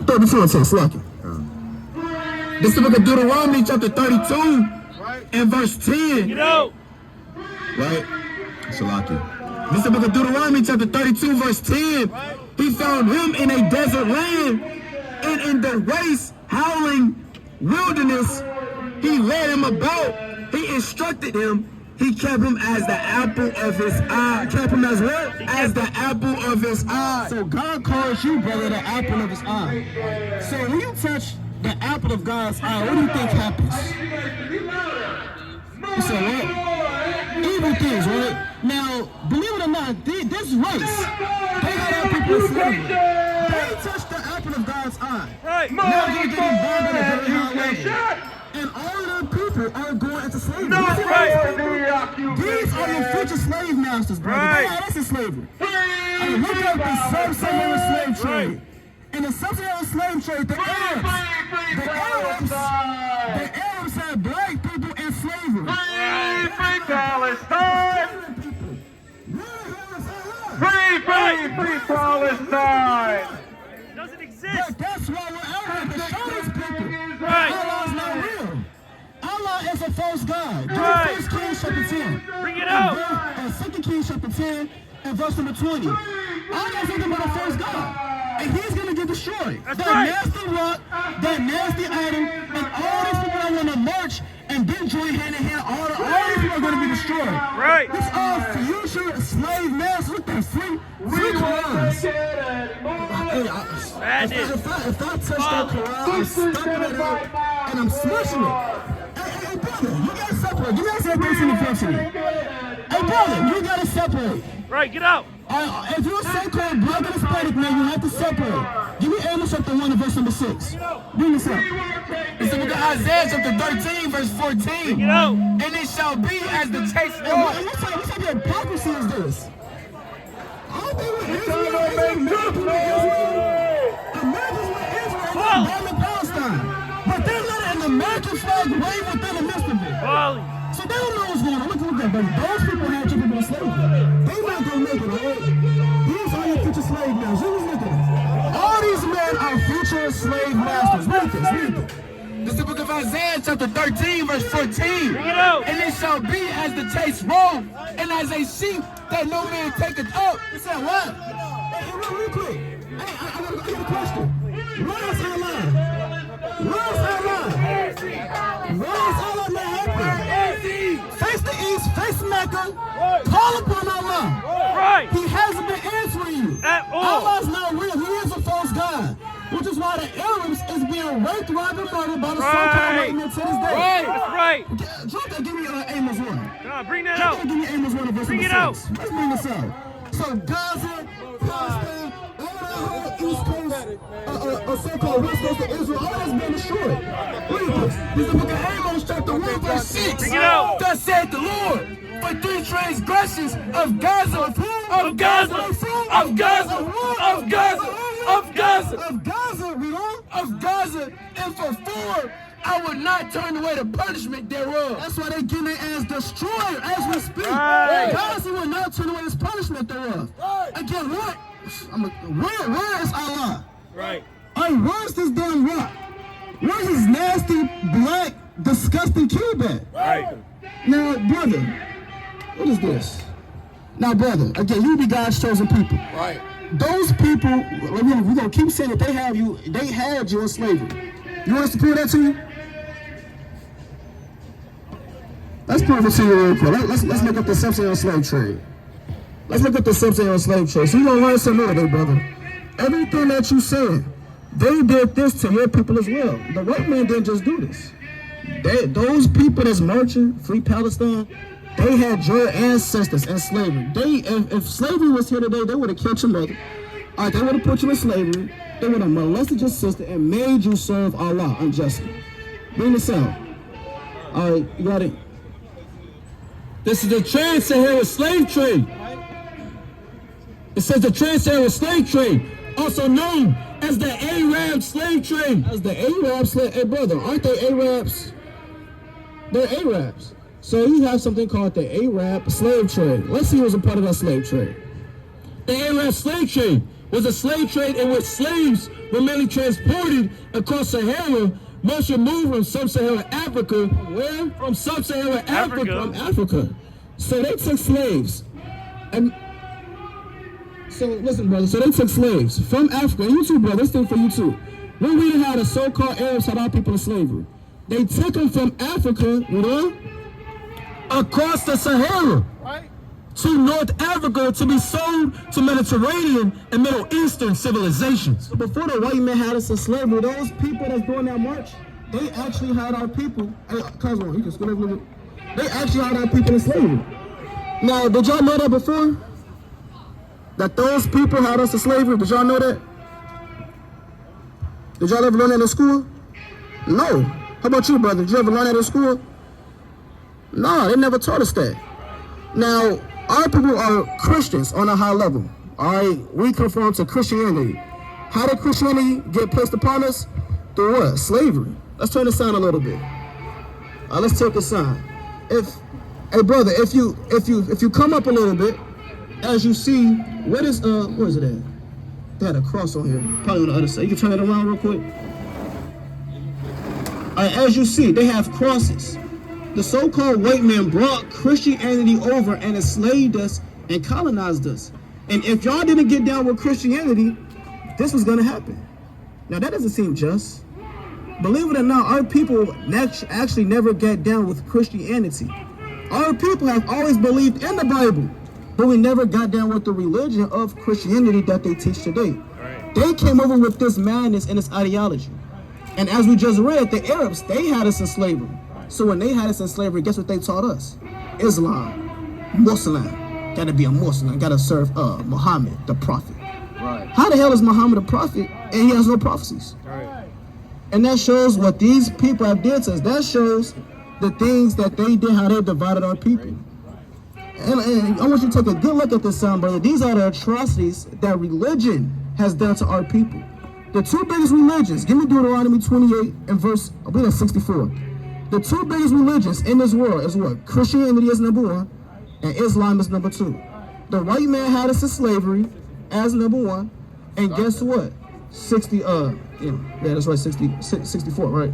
32 and 10, select it. This is the book of Deuteronomy, chapter 32, and verse 10. Get out. Right? Salaki. This is the book of Deuteronomy, chapter 32, verse 10. He found him in a desert land, and in the waste, howling wilderness, he led him about. He instructed him. He kept him as the apple of his eye. Kept him as what? As the apple of his eye. So God calls you, brother, the apple of his eye. So when you touch the apple of God's eye, what do you think happens? You say what? Evil things, right? Now, believe it or not, this race, they had people in slavery. They touched the apple of God's eye. Right. Now they're getting bombed at a very high level. And all of the people are going into slavery. No, right. These are your future slave masters, brother. Right. They had us in slavery. And look at the sub-Saharan slave trade. In the sub-Saharan slave trade, the Arabs had black people in slavery. Free Palestine! Free Palestine! Doesn't exist. But that's why we're out here to show these people. Right. Allah's not real. Allah is a false God. Right. 1 Kings chapter 10. Bring it out. 2 Kings chapter 10 and verse number 20. Allah's talking about a false God. And he's going to get destroyed. That's that right. nasty rock, that nasty item, and all these people that want to march and then join hand in hand, all these people are going to be destroyed. Right. This all future slave masters. Look at free Qurans. If I touch that Quran, I'm stumping it out and I'm smashing it. Hey, brother, you gotta separate. You gotta say this in the function. Hey, brother, you gotta separate. Right, get out. If you're a so-called black and Hispanic man, you have to separate. Give me Amos chapter 1 and verse number 6. Bring this up. It's the book of Isaiah, chapter 13, verse 14. Get out. And it shall be as the taste Hey, what type of hypocrisy is this? All they were Israel, Americans were Israel, bombing Palestine. But they're letting an American flag wave within the midst of it. So they don't know what's going on. Look at that. But those people had two people in slavery. They're not going to make it, all right? These are your future slave masters. Look at this. All these men are future slave masters. Read this. This is the book of Isaiah, chapter 13, verse 14. Bring it out. And it shall be as the taste roll, and as a sheep that no man taketh up. He said what? Hey, real quick. Hey, I got a question. Why is Allah? Why is Allah not happy? Face the east, face Mecca, call upon Allah. Right. He hasn't been answering you. At all. Allah's not real. He is a false God. Which is why the Arabs is being raped, robbed, and murdered by the so-called white men to this day. Right. That's right. Drop that, give me Amos 1. Bring that Drop out. that, give me Amos 1 and verse Bring number it out. 6. Let's bring this out. So Gaza, Palestine, all that whole East Coast, so-called West Coast of Israel, all that's been destroyed. Read this. This is the book of Amos, chapter 1, verse 6. Bring it out. Thus saith the Lord, for 3 transgressions of Gaza, Of Gaza. Of Gaza. Of Gaza. Of Gaza. Of Gaza, we on? of Gaza, and for 4, I would not turn away the punishment thereof. That's why they getting their ass destroyed as we speak. Right. Gaza will not turn away his punishment thereof. Right. Again, what? Where is Allah? Right. Where's this damn rock? Where's this nasty, black, disgusting cube at? Right. Now, brother, what is this? Now, brother, again, you be God's chosen people. Right. Those people, we're gonna keep saying that they had you in slavery. You want us to prove that to you? Let's prove it to you real quick. Let's look up the sub-Saharan slave trade. Let's look up the sub-Saharan slave trade. So you're gonna learn something today, brother. Everything that you said, they did this to your people as well. The white man didn't just do this. Those people that's marching, free Palestine, they had your ancestors in slavery. If slavery was here today, they would have killed your mother. All right, they would have put you in slavery. They would have molested your sister and made you serve Allah unjustly. Bring this out. All right, you got it. This is the trans-Saharan slave trade. It says the trans-Saharan slave trade, also known as the Arab slave trade. As the Arab slave, hey brother, aren't they Arabs? They're Arabs. So you have something called the Arab slave trade. Let's see who's a part of that slave trade. The Arab slave trade was a slave trade in which slaves were merely transported across Sahara. Most were moved from sub-Saharan Africa. Where? From sub-Saharan Africa. From Africa. So they took slaves. And so listen, brother. So they took slaves from Africa. And you too, brother. This thing for you too. We're reading how the so-called Arabs had our people in slavery. They took them from Africa, you know, across the Sahara to North Africa to be sold to Mediterranean and Middle Eastern civilizations. So before the white man had us in slavery, those people that's doing that march, they actually had our people. Hey, Cosmo, you can scoot over a little bit. They actually had our people in slavery. Now, did y'all know that before? That those people had us in slavery? Did y'all know that? Did y'all ever learn that in school? No. How about you, brother? Did you ever learn that in school? No, they never taught us that. Now, our people are Christians on a high level. All right, we conform to Christianity. How did Christianity get placed upon us? Through what? Slavery. Let's turn this on a little bit. Let's take this on. Hey brother, if you come up a little bit, as you see, where is it at? They had a cross on here, probably on the other side. You can turn it around real quick. All right, as you see, they have crosses. The so-called white man brought Christianity over and enslaved us and colonized us. And if y'all didn't get down with Christianity, this was gonna happen. Now that doesn't seem just. Believe it or not, our people actually never get down with Christianity. Our people have always believed in the Bible, but we never got down with the religion of Christianity that they teach today. Right. They came over with this madness and this ideology. And as we just read, the Arabs, they had us in slavery. So when they had us in slavery, guess what they taught us? Islam, Muslim. Gotta be a Muslim, gotta serve Muhammad, the prophet. Right. How the hell is Muhammad a prophet and he has no prophecies? Right. And that shows what these people have did to us. That shows the things that they did, how they divided our people. And I want you to take a good look at this, son, brother. These are the atrocities that religion has done to our people. The two biggest religions, give me Deuteronomy 28 and verse, I believe that's 64. The two biggest religions in this world is what? Christianity is number one, and Islam is number two. The white man had us in slavery as number one, and guess what? 64, right?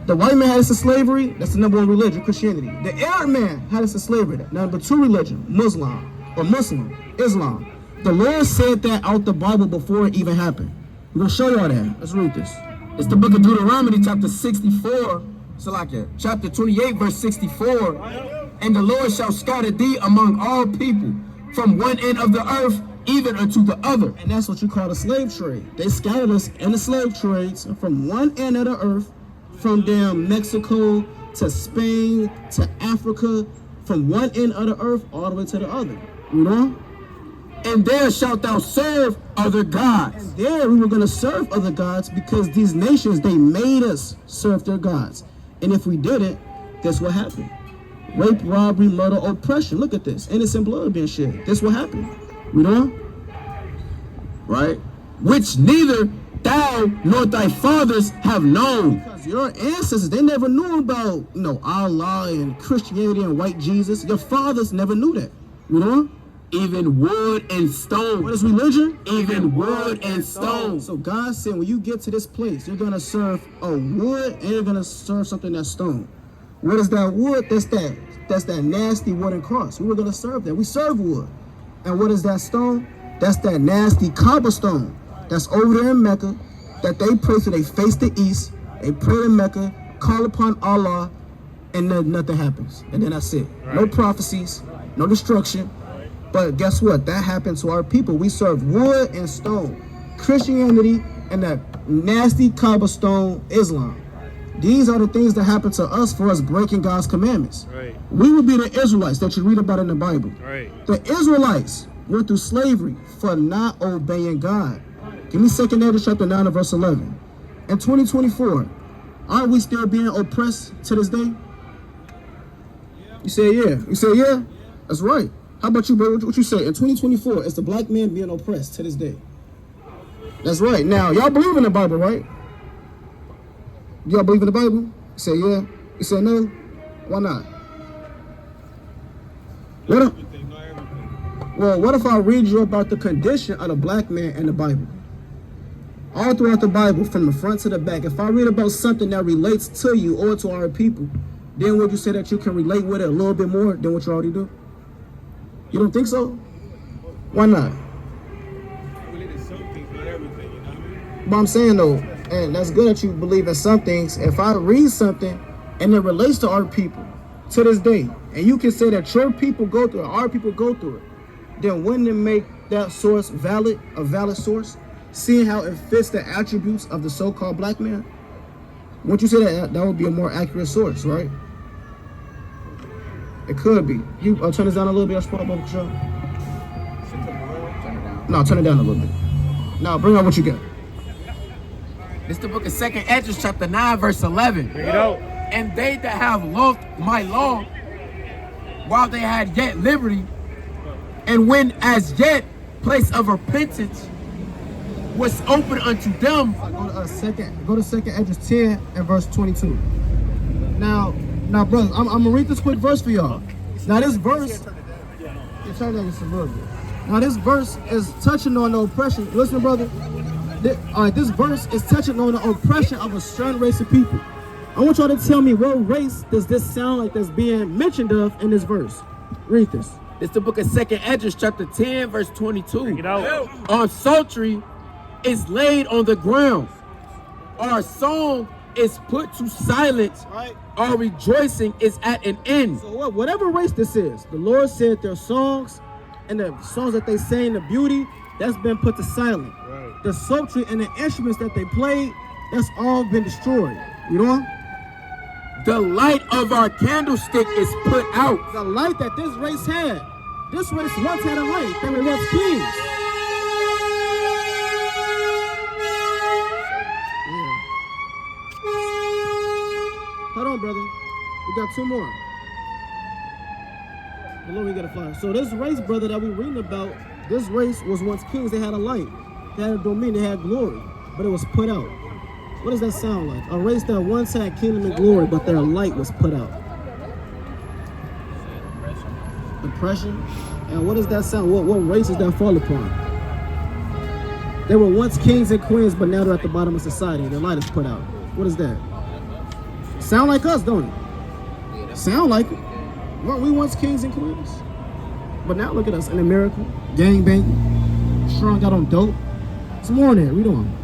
The white man had us in slavery, that's the number one religion, Christianity. The Arab man had us in slavery, number two religion, Muslim, Islam. The Lord said that out the Bible before it even happened. We're gonna show y'all that. Let's read this. It's the book of Deuteronomy, chapter 64, chapter 28, verse 64. And the Lord shall scatter thee among all people, from one end of the earth even unto the other. And that's what you call the slave trade. They scattered us in the slave trades from one end of the earth, from damn Mexico to Spain to Africa, from one end of the earth all the way to the other. You know? And there shalt thou serve other gods. And there we were going to serve other gods because these nations, they made us serve their gods. And if we didn't, that's what happened. Rape, robbery, murder, oppression. Look at this. Innocent blood being shed. That's what happened. You know? Right? Which neither thou nor thy fathers have known. Because your ancestors, they never knew about, Allah and Christianity and white Jesus. Your fathers never knew that. You know? Even wood and stone. What is religion? Even wood and stone. So God said, when you get to this place, you're going to serve a wood and you're going to serve something that's stone. What is that wood? That's that nasty wooden cross. We were going to serve that. We serve wood. And what is that stone? That's that nasty cobblestone that's over there in Mecca that they pray to. They face the east. They pray in Mecca, call upon Allah, and then nothing happens. And then that's it. Right. No prophecies, no destruction. But guess what? That happened to our people. We serve wood and stone. Christianity and that nasty cobblestone Islam. These are the things that happen to us for us breaking God's commandments. Right. We would be the Israelites that you read about in the Bible. Right. The Israelites went through slavery for not obeying God. Give me 2 Ezra chapter 9 and verse 11. In 2024, aren't we still being oppressed to this day? You say yeah. You say yeah? That's right. How about you, bro? What you say? In 2024, it's the black man being oppressed to this day. That's right. Now, y'all believe in the Bible, right? Y'all believe in the Bible? You say yeah. You say no. Why not? Well, what if I read you about the condition of the black man in the Bible? All throughout the Bible, from the front to the back, if I read about something that relates to you or to our people, then would you say that you can relate with it a little bit more than what you already do? You don't think so? Why not? But I'm saying though, and that's good that you believe in some things. If I read something and it relates to our people to this day, and you can say that your people go through it, our people go through it, then wouldn't it make that source valid, a valid source? Seeing how it fits the attributes of the so-called black man? Wouldn't you say that that would be a more accurate source, right? It could be. You turn this down a little bit, show. Turn it down. No, turn it down a little bit. Now, bring out what you got. It's the book of 2nd Ezra, chapter 9, verse 11. Bring it out. And they that have loved my law, while they had yet liberty, and when as yet place of repentance was open unto them. Go to 2nd Ezra 10 and verse 22. Now, brothers, I'm gonna read this quick verse for y'all. Now, this verse, turn that just a little bit. Now, this verse is touching on the oppression. Listen, brother. This verse is touching on the oppression of a certain race of people. I want y'all to tell me what race does this sound like that's being mentioned of in this verse. Read this. It's the book of 2nd Ezra, chapter 10, verse 22. Bring it out. Our psaltery is laid on the ground. Our song is put to silence. Right. Our rejoicing is at an end. So whatever race this is, the Lord said their songs and the songs that they sang, the beauty, that's been put to silence. Right. The psaltery and the instruments that they played, that's all been destroyed. You know? The light of our candlestick is put out. The light that this race had. This race once had a light. They were once kings. Yeah. Hold on, brother. We got two more. Hold on, we got a fire. So this race, brother, that we reading about, this race was once kings. They had a light. They had a dominion. They had glory. But it was put out. What does that sound like? A race that once had kingdom and glory, but their light was put out. Oppression. And what does that sound? What race does that fall upon? They were once kings and queens, but now they're at the bottom of society. Their light is put out. What is that? Sound like us, don't it? Sound like it. Weren't we once kings and queens? But now look at us in America. Gang banging. Strung out on dope. Some more in there. Read on.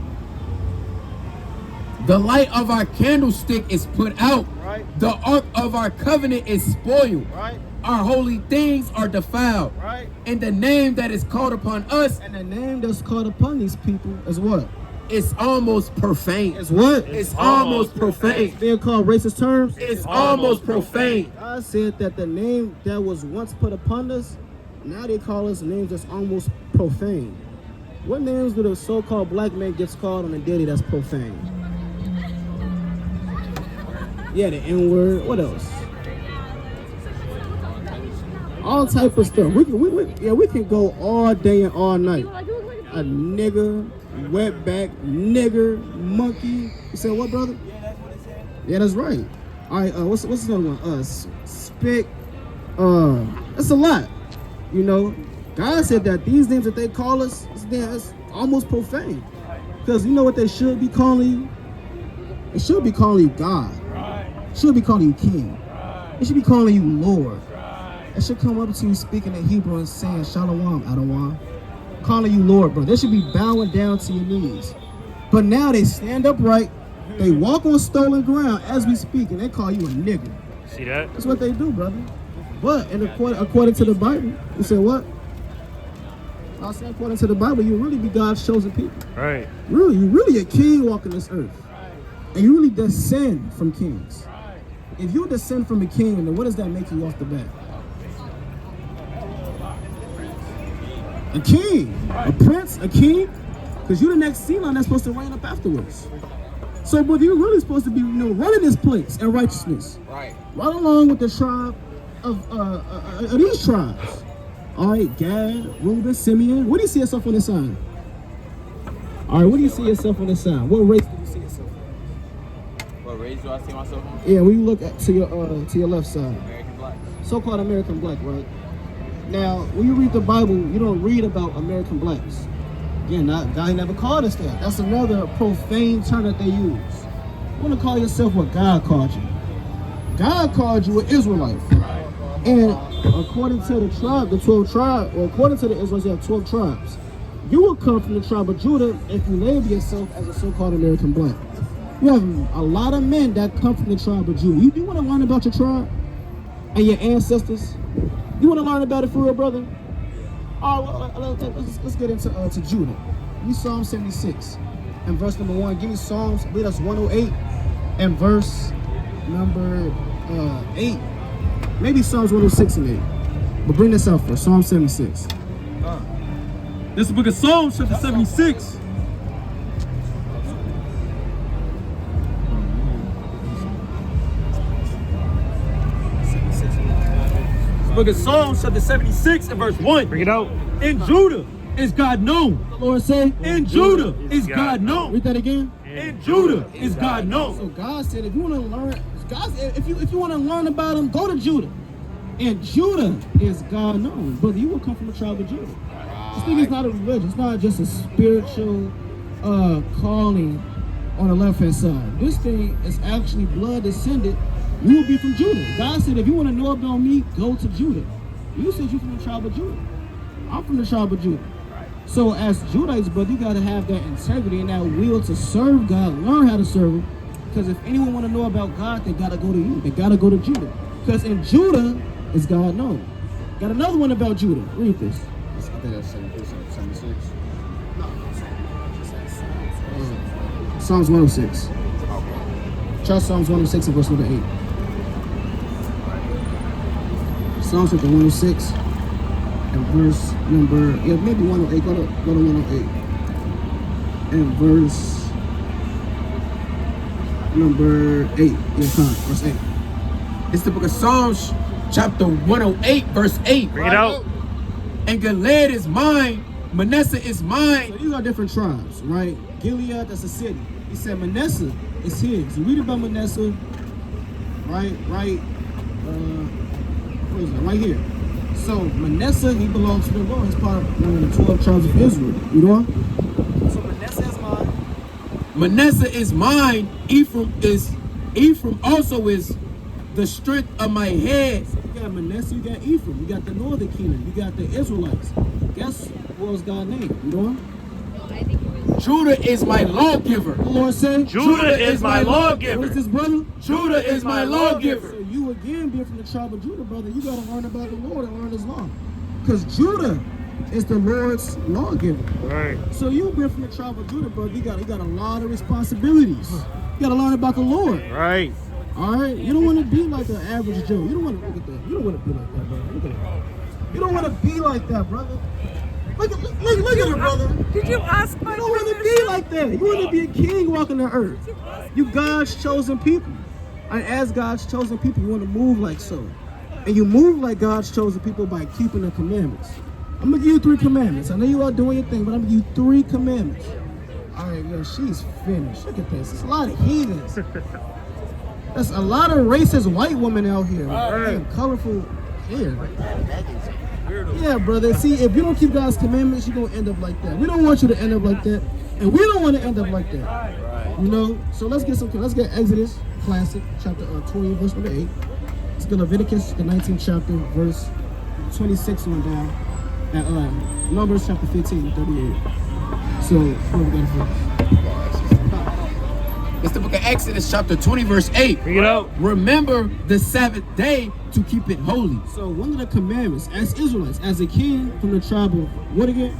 The light of our candlestick is put out. Right. The ark of our covenant is spoiled. Right. Our holy things are defiled. Right. And the name that is called upon us And the name that's called upon these people is what? is almost profane. Is what? It's almost profane. Being called racist terms. It's almost profane. God said that the name that was once put upon us, now they call us names that's almost profane. What names do the so-called black man gets called on a daily that's profane? Yeah, the N-word. What else? All type of stuff. We can go all day and all night. A nigger, wetback, nigger, monkey. You said what, brother? Yeah, that's right. All right. What's another one? Spick. That's a lot. You know, God said that these names that they call us, it's almost profane. Because you know what they should be calling you? They should be calling you God. Should be calling you king. They should be calling you Lord. They should come up to you speaking in Hebrew and saying Shalom, Adonai. Calling you Lord, bro. They should be bowing down to your knees. But now they stand upright. They walk on stolen ground as we speak, and they call you a nigger. See that? That's what they do, brother. But according to the Bible, you said what? I said according to the Bible, you really be God's chosen people. Right. You really a king walking this earth. And you really descend from kings. If you descend from a king, then what does that make you off the bat? A king, a prince, a king, because you're the next sea line that's supposed to reign up afterwards. So, but you're really supposed to be, running this place in righteousness, right along with the tribe of these tribes. All right, Gad, Reuben, Simeon. What do you see yourself on this sign? All right, what do you see yourself on this sign? What race do you see yourself on? What race do I see myself on? Yeah, when you look to your left side. American black. So-called American black, right? Now, when you read the Bible, you don't read about American blacks. Again, God never called us that. That's another profane term that they use. You want to call yourself what God called you. God called you an Israelite. And according to the tribe, the 12 tribes, or according to the Israelites, you have 12 tribes. You will come from the tribe of Judah if you label yourself as a so-called American black. You have a lot of men that come from the tribe of Judah. You want to learn about your tribe and your ancestors? You want to learn about it for real, brother? All right, well, let's get into Judah. Give me Psalm 76 and verse number 1. Give me Psalms, I believe that's 108 and verse number 8. Maybe Psalms 106 and 8. But bring this out first. Psalm 76. This is the book of Psalms, chapter 76. Book of Psalms, chapter 76 and verse 1. Bring it out. In Judah is God known. The Lord say, In Judah is God known. read that again. In Judah is God known. So God said, if you want to learn, God said, if you want to learn about him, go to Judah. And Judah is God known. Brother, you will come from the tribe of Judah. This thing is not a religion. It's not just a spiritual calling on the left-hand side. This thing is actually blood descended. You will be from Judah. God said, if you want to know about me, go to Judah. You said you're from the tribe of Judah. I'm from the tribe of Judah. So as Judahites, brother, you got to have that integrity and that will to serve God, learn how to serve him. Because if anyone want to know about God, they got to go to you. They got to go to Judah. Because in Judah is God known. Got another one about Judah. Read this. I think that's 76. Psalms 106. Try Psalms 106 and verse number 8. Psalms chapter 106 and verse number, maybe 108. Go to 108. And verse number 8. Verse 8. It's the book of Psalms, chapter 108, verse 8. Bring it out. And Gilead is mine, Manasseh is mine. So these are different tribes, right? Gilead, that's a city. He said Manasseh is his. You read about Manasseh, right? Where is that? Right here. So Manasseh, he belongs to the Lord. He's part of one of the 12 tribes of Israel. You know? So Manasseh is mine. Manasseh is mine. Ephraim also is the strength of my head. So you got Manasseh, you got Ephraim, you got the northern kingdom, you got the Israelites. Guess what was God's name? You know? Judah is my lawgiver. The Lord said, Judah is my lawgiver. What is this, brother? Judah is my lawgiver. So you again being from the tribe of Judah, brother, you got to learn about the Lord and learn his law. Because Judah is the Lord's lawgiver. Right. So you being from the tribe of Judah, brother, you got a lot of responsibilities. You got to learn about the Lord. Right. All right? You don't want to be like an average Joe. You don't want to look at that. You don't want to be like that, brother. Look at that. You don't want to be like that, brother. Look at it, brother. Did you ask my You don't want to be like that. You want to be a king walking the earth. You God's chosen people. And as God's chosen people, you want to move like so. And you move like God's chosen people by keeping the commandments. I'm going to give you 3 commandments. I know you are doing your thing, but I'm going to give you 3 commandments. All right, yo, she's finished. Look at this. There's a lot of heathens. There's a lot of racist white women out here. Right. Colorful hair. Yeah, brother. See, if you don't keep God's commandments, you're going to end up like that. We don't want you to end up like that. And we don't want to end up like that. You know? So let's get Exodus, classic, chapter 20, verse number 8. Let's get Leviticus, the 19th chapter, verse 26 on down. And Numbers, chapter 15, 38. So, where we got it It's the book of Exodus, chapter 20, verse 8. Bring it out. Remember the Sabbath day to keep it holy. So one of the commandments, as Israelites, as a king from the tribe of, what again?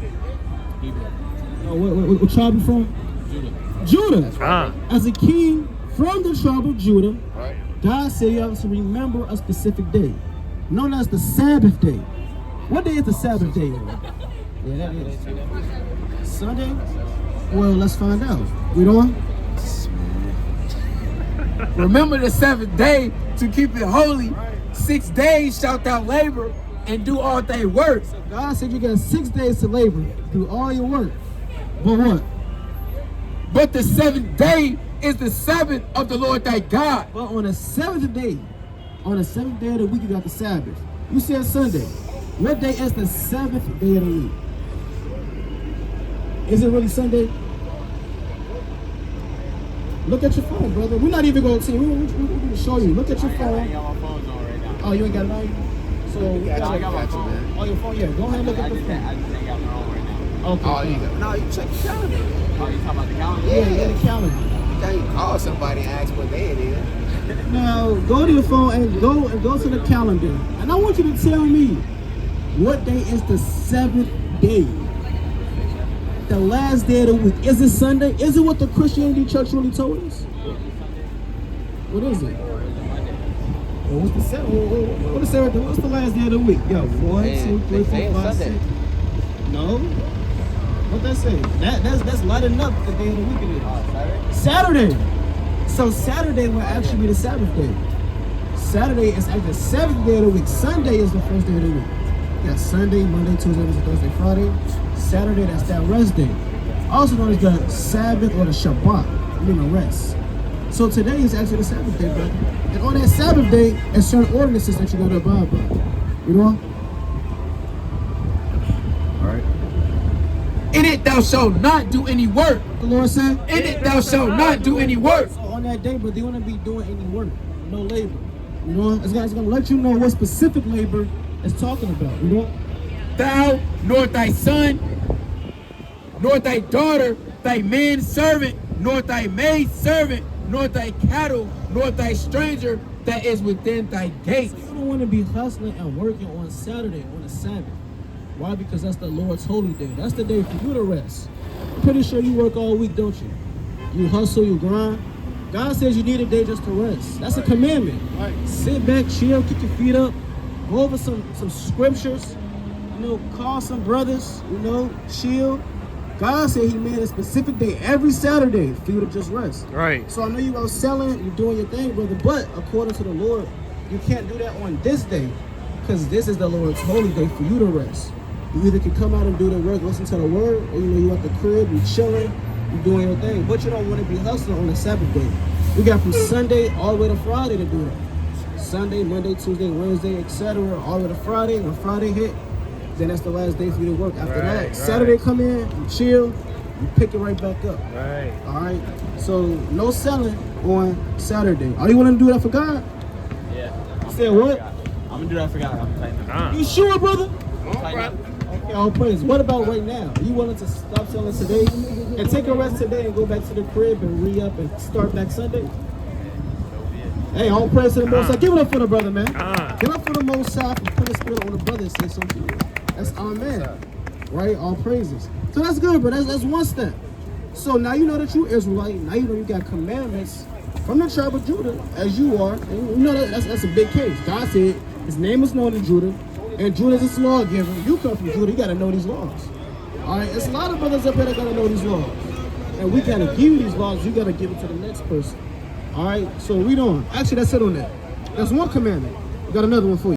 What tribe you from? Judah. As a king from the tribe of Judah, God said you have to remember a specific day, known as the Sabbath day. What day is the Sabbath day? Yeah, that is Sunday. Well, let's find out. We on? Remember the 7th day to keep it holy. 6 days shalt thou labor and do all thy work. So God said you got 6 days to labor, do all your work. But what? But the 7th day is the Sabbath of the Lord thy God. But on the 7th day of the week, you got the Sabbath. You said Sunday. What day is the seventh day of the week? Is it really Sunday? Look at your phone, brother. We're not even going to see. We're going to show you. Look at your phone. Oh, you ain't got it on you? So, I got my phone. Oh, your phone? Yeah, go ahead and look at the phone. I just ain't got my own right now. Okay. Oh, you got, no, you check the calendar. Oh, you talking about the calendar? Yeah, the calendar. You can't call somebody and ask what day it is. Now, go to your phone and go to the calendar. And I want you to tell me, what day is the seventh day? The last day of the week. Is it Sunday? Is it what the Christianity church really told us? What is it? Well, what's the seventh? What is the seventh? What's the last day of the week? Yo, 1, 2, 3, 4, 5, 6. No. What that say? That's lighting up the day of the week it is. Saturday. So Saturday will actually be the Sabbath day. Saturday is actually the seventh day of the week. Sunday is the first day of the week. You got Sunday, Monday, Tuesday, Wednesday, Thursday, Friday. Saturday, that's that rest day. Also known as the Sabbath or the Shabbat, meaning rest. So today is actually the Sabbath day, brother. And on that Sabbath day, there's certain ordinances that you gotta abide by. You know? Alright. In it thou shalt not do any work. The Lord said, In it thou shalt not do any work. So on that day, but they want to be doing any work, no labor. You know, it's gonna let you know what specific labor it's talking about. You know, Thou, nor thy son, nor thy daughter, thy man servant, nor thy maid servant, nor thy cattle, nor thy stranger that is within thy gates. you don't want to be hustling and working on Saturday, on the Sabbath. Why? Because that's the Lord's holy day. That's the day for you to rest. I'm pretty sure you work all week, don't you? You hustle, you grind. God says you need a day just to rest. That's a commandment. Sit back, chill, kick your feet up, go over some scriptures, you know, call some brothers, you know, chill. God said he made a specific day every Saturday for you to just rest. Right. So I know you out selling, you're doing your thing, brother, but according to the Lord, you can't do that on this day because this is the Lord's holy day for you to rest. You either can come out and do the work, listen to the word, or you know, you at the crib, you chilling, you doing your thing, but you don't want to be hustling on the Sabbath day. We got from Sunday all the way to Friday to do that. Sunday, Monday, Tuesday, Wednesday, etc. all the way to Friday. When Friday hit, then that's the last day for you to work. After that, Saturday come in, you chill, you pick it right back up. Right. All right. So no selling on Saturday. Are you willing to do that for God? Yeah. You said what? I'm gonna do that for God. I'm tight. You sure, brother? Tight. Okay, all praise. What about right now? Are you willing to stop selling today and take a rest today and go back to the crib and re-up and start back Sunday? Hey, all praise to the Most High. Give it up for the brother, man. Give it up for the Most High for putting the spirit on the brother and say something. That's our man, right? All praises. So that's good, but that's one step. So now you know that you Israelite. Now you know you got commandments from the tribe of Judah, as you are. And you know that's a big case. God said his name is known in Judah, and Judah is a lawgiver. You come from Judah, you got to know these laws. All right, there's a lot of brothers up here that got to know these laws. And we got to give you these laws, you got to give it to the next person. All right, so read on. Actually, that's it on that. That's one commandment. We got another one for you.